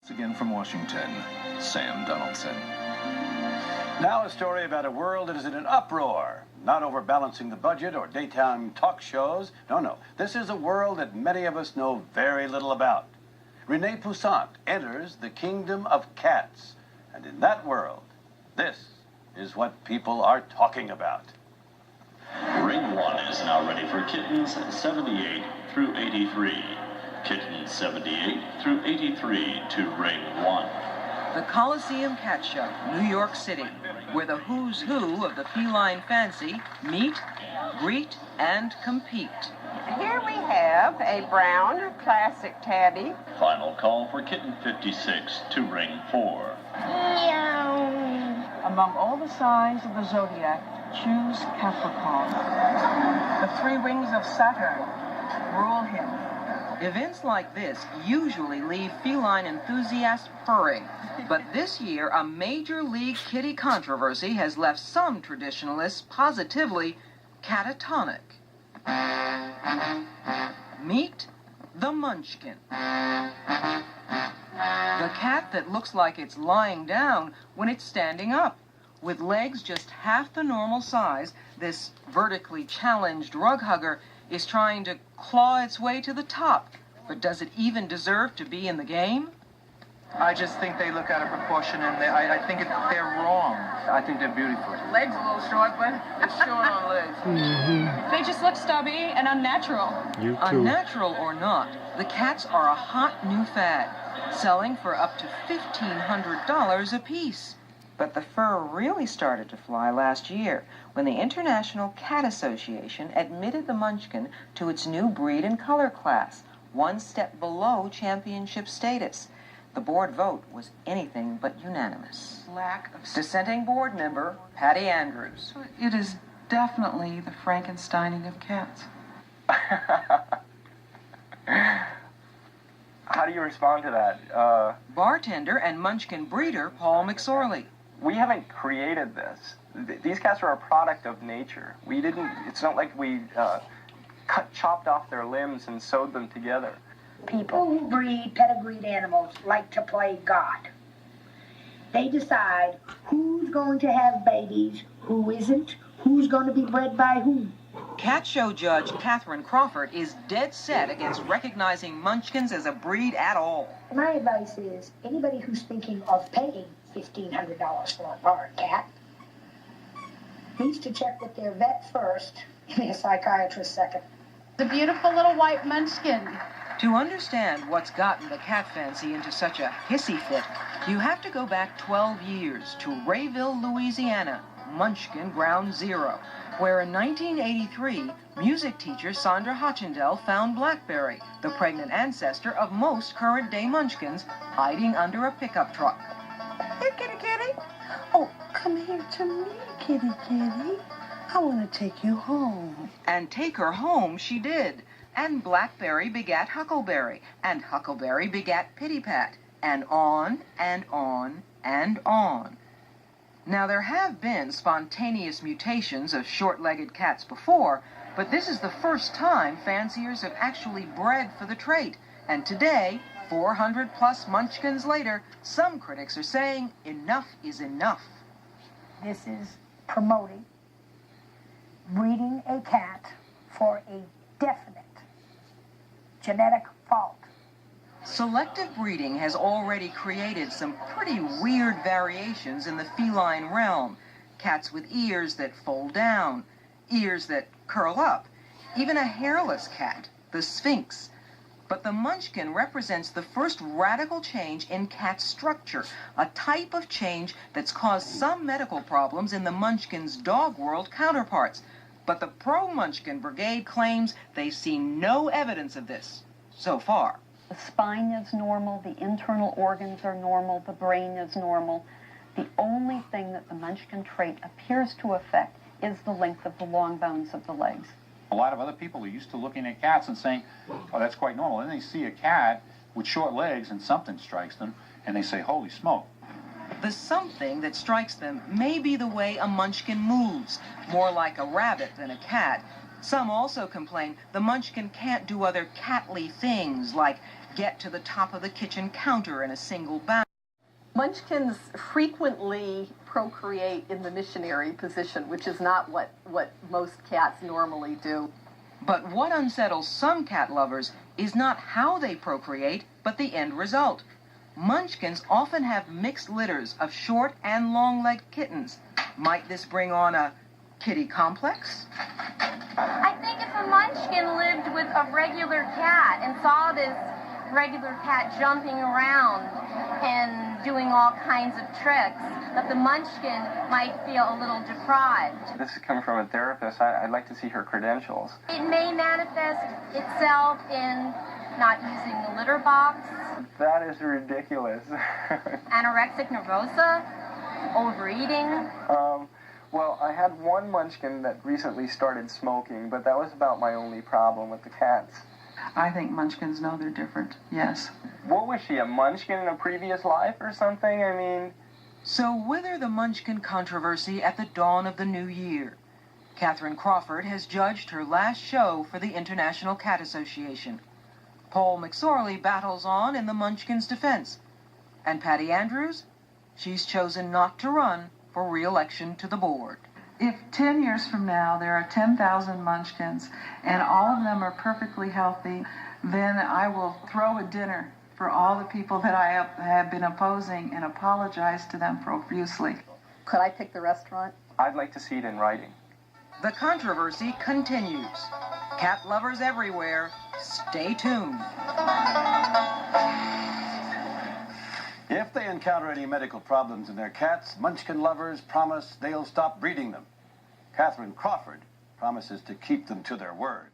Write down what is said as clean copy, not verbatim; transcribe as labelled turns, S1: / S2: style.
S1: Again from Washington, Sam Donaldson.
S2: Now a story about a world that is in an uproar, not overbalancing the budget or daytime talk shows. No. This is a world that many of us know very little about. Renee Poussaint enters the kingdom of cats. And in that world, this is what people are talking about.
S3: Ring 1 is now ready for kittens 78 through 83. Kittens 78 through 83 to Ring 1.
S4: The Coliseum Cat Show, New York City, where the who's who of the feline fancy meet, greet, and compete.
S5: Here we have a brown classic tabby.
S3: Final call for kitten 56 to Ring 4.
S5: Meow.
S6: Among all the signs of the zodiac, choose Capricorn. The three rings of Saturn rule him.
S4: Events like this usually leave feline enthusiasts purring. But this year, a major league kitty controversy has left some traditionalists positively catatonic. Meet the Munchkin. The cat that looks like it's lying down when it's standing up. With legs just half the normal size, this vertically challenged rug hugger is trying to claw its way to the top. But does it even deserve to be in the game?
S7: I just think they look out of proportion, and I think they're wrong. I think they're beautiful.
S5: Legs a little short, but it's short on legs.
S8: They just look stubby and unnatural.
S9: You too.
S4: Unnatural or not, the cats are a hot new fad, selling for up to $1,500 a piece. But the fur really started to fly last year when the International Cat Association admitted the Munchkin to its new breed and color class, one step below championship status. The board vote was anything but unanimous.
S6: Lack of
S4: Dissenting board member Patty Andrews.
S6: It is definitely the Frankensteining of cats.
S7: How do you respond to that?
S4: Bartender and Munchkin breeder Paul McSorley.
S7: We haven't created this. These cats are a product of nature. We didn't. It's not like we chopped off their limbs and sewed them together.
S10: People who breed pedigreed animals like to play God. They decide who's going to have babies, who isn't, who's going to be bred by whom.
S4: Cat show judge Catherine Crawford is dead set against recognizing Munchkins as a breed at all.
S10: My advice is anybody who's thinking of paying $1,500 for a barred cat needs to check with their vet first and their psychiatrist second.
S8: The beautiful little white Munchkin.
S4: To understand what's gotten the cat fancy into such a hissy fit, you have to go back 12 years to Rayville, Louisiana, Munchkin Ground Zero, where in 1983, music teacher Sandra Hochendell found Blackberry, the pregnant ancestor of most current-day Munchkins, hiding under a pickup truck.
S10: Here, kitty, kitty. Oh, come here to me, kitty, kitty. I want to take you home.
S4: And take her home she did. And Blackberry begat Huckleberry, and Huckleberry begat Pitty-Pat, and on and on and on. Now, there have been spontaneous mutations of short-legged cats before, but this is the first time fanciers have actually bred for the trait. And today, 400-plus Munchkins later, some critics are saying enough is enough.
S10: This is promoting breeding a cat for a definite genetic fault.
S4: Selective breeding has already created some pretty weird variations in the feline realm. Cats with ears that fold down, ears that curl up, even a hairless cat, the Sphinx. But the Munchkin represents the first radical change in cat structure, a type of change that's caused some medical problems in the Munchkin's dog world counterparts. But the pro-Munchkin brigade claims they've seen no evidence of this so far.
S11: The spine is normal, the internal organs are normal, the brain is normal. The only thing that the Munchkin trait appears to affect is the length of the long bones of the legs.
S12: A lot of other people are used to looking at cats and saying, oh, that's quite normal. And then they see a cat with short legs and something strikes them, and they say, holy smoke.
S4: The something that strikes them may be the way a Munchkin moves, more like a rabbit than a cat. Some also complain the Munchkin can't do other catly things like get to the top of the kitchen counter in a single bound.
S9: Munchkins frequently procreate in the missionary position, which is not what most cats normally do.
S4: But what unsettles some cat lovers is not how they procreate, but the end result. Munchkins often have mixed litters of short and long-legged kittens. Might this bring on a kitty complex?
S13: I think if a Munchkin lived with a regular cat and saw this regular cat jumping around and doing all kinds of tricks, that the Munchkin might feel a little deprived.
S7: This is coming from a therapist. I'd like to see her credentials.
S13: It may manifest itself in not using the litter box.
S7: That is ridiculous.
S13: Anorexic nervosa, overeating.
S7: Well, I had one Munchkin that recently started smoking, but that was about my only problem with the cats.
S6: I think Munchkins know they're different, yes.
S7: What was she, a Munchkin in a previous life or something? I mean...
S4: So wither the Munchkin controversy at the dawn of the new year. Catherine Crawford has judged her last show for the International Cat Association. Paul McSorley battles on in the Munchkin's defense. And Patty Andrews? She's chosen not to run for re-election to the board.
S6: If 10 years from now there are 10,000 Munchkins and all of them are perfectly healthy, then I will throw a dinner for all the people that I have been opposing and apologize to them profusely.
S9: Could I pick the restaurant?
S7: I'd like to see it in writing.
S4: The controversy continues. Cat lovers everywhere, stay tuned.
S2: If they encounter any medical problems in their cats, Munchkin lovers promise they'll stop breeding them. Catherine Crawford promises to keep them to their word.